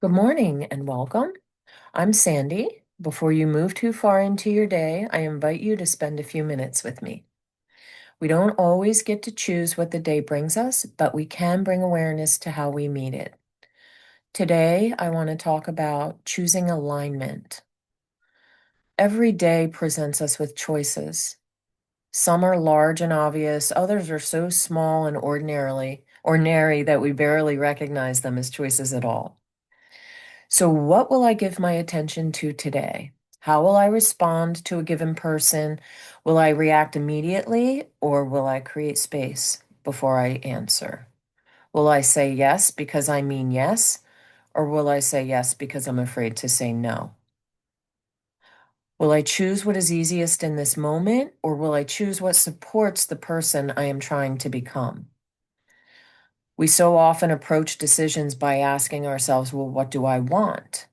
Good morning and welcome. I'm Sandy. Before you move too far into your day, I invite you to spend a few minutes with me. We don't always get to choose what the day brings us, but we can bring awareness to how we meet it. Today, I want to talk about choosing alignment. Every day presents us with choices. Some are large and obvious, others are so small and ordinary that we barely recognize them as choices at all. So, what will I give my attention to today? How will I respond to a given person? Will I react immediately or will I create space before I answer? Will I say yes because I mean yes, or will I say yes because I'm afraid to say no? Will I choose what is easiest in this moment, or will I choose what supports the person I am trying to become? We so often approach decisions by asking ourselves, well, what do I want?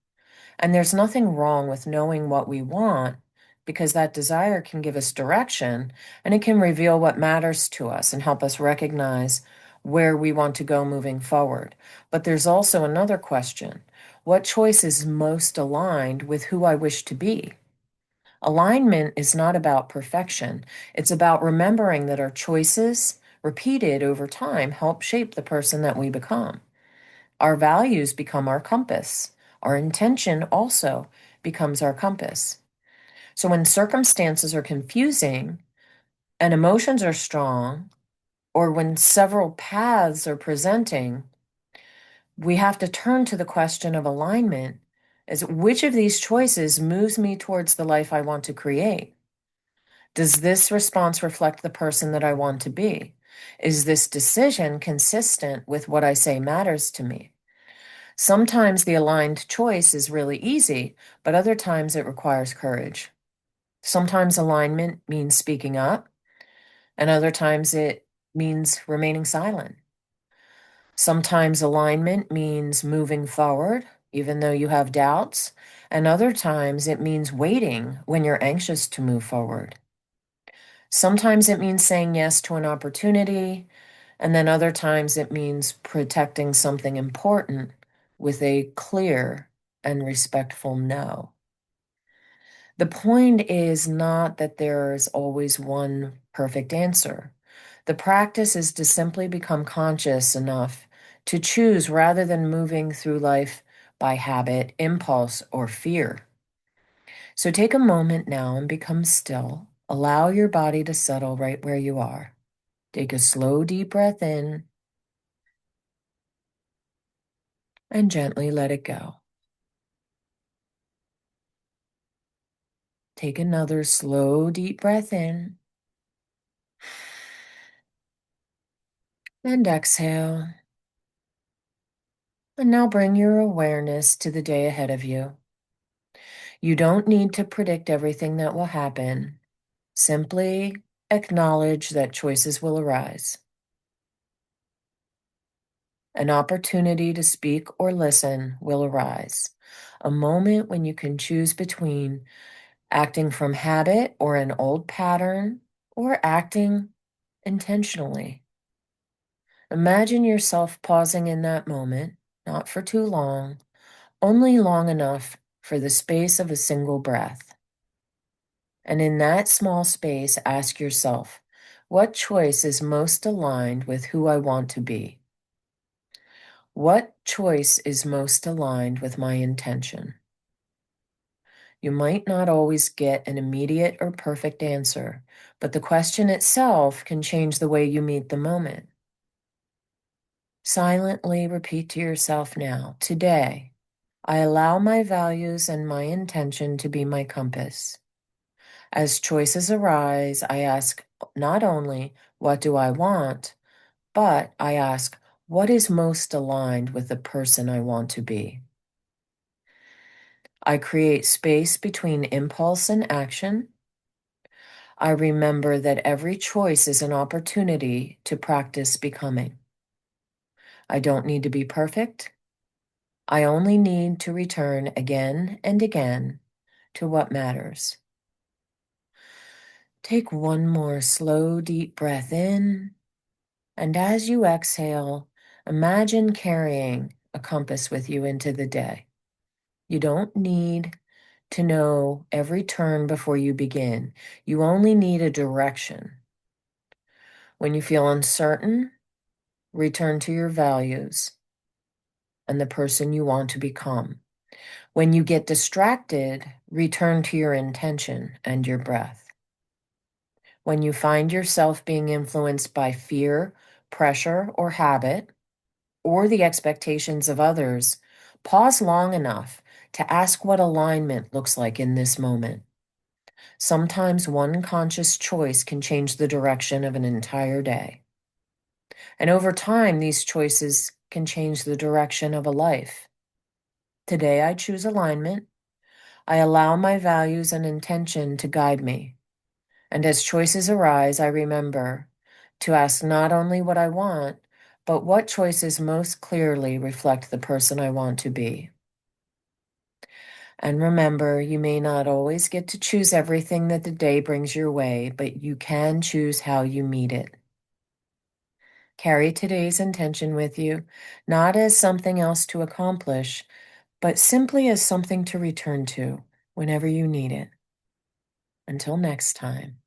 And there's nothing wrong with knowing what we want because that desire can give us direction and it can reveal what matters to us and help us recognize where we want to go moving forward. But there's also another question. What choice is most aligned with who I wish to be? Alignment is not about perfection. It's about remembering that our choices, repeated over time, help shape the person that we become. Our values become our compass. Our intention also becomes our compass. So when circumstances are confusing and emotions are strong, or when several paths are presenting, we have to turn to the question of alignment as which of these choices moves me towards the life I want to create? Does this response reflect the person that I want to be? Is this decision consistent with what I say matters to me? Sometimes the aligned choice is really easy, but other times it requires courage. Sometimes alignment means speaking up, and other times it means remaining silent. Sometimes alignment means moving forward, even though you have doubts, and other times it means waiting when you're anxious to move forward. Sometimes it means saying yes to an opportunity, and then other times it means protecting something important with a clear and respectful no. The point is not that there is always one perfect answer. The practice is to simply become conscious enough to choose rather than moving through life by habit, impulse, or fear. So take a moment now and become still. Allow your body to settle right where you are. Take a slow, deep breath in and gently let it go. Take another slow, deep breath in and exhale. And now bring your awareness to the day ahead of you. You don't need to predict everything that will happen. Simply acknowledge that choices will arise. An opportunity to speak or listen will arise. A moment when you can choose between acting from habit or an old pattern or acting intentionally. Imagine yourself pausing in that moment, not for too long, only long enough for the space of a single breath. And in that small space, ask yourself, what choice is most aligned with who I want to be? What choice is most aligned with my intention? You might not always get an immediate or perfect answer, but the question itself can change the way you meet the moment. Silently repeat to yourself now, today, I allow my values and my intention to be my compass. As choices arise, I ask not only, what do I want, but I ask, what is most aligned with the person I want to be? I create space between impulse and action. I remember that every choice is an opportunity to practice becoming. I don't need to be perfect. I only need to return again and again to what matters. Take one more slow, deep breath in, and as you exhale, imagine carrying a compass with you into the day. You don't need to know every turn before you begin. You only need a direction. When you feel uncertain, return to your values and the person you want to become. When you get distracted, return to your intention and your breath. When you find yourself being influenced by fear, pressure, or habit, or the expectations of others, pause long enough to ask what alignment looks like in this moment. Sometimes one conscious choice can change the direction of an entire day. And over time, these choices can change the direction of a life. Today, I choose alignment. I allow my values and intention to guide me. And as choices arise, I remember to ask not only what I want, but what choices most clearly reflect the person I want to be. And remember, you may not always get to choose everything that the day brings your way, but you can choose how you meet it. Carry today's intention with you, not as something else to accomplish, but simply as something to return to whenever you need it. Until next time.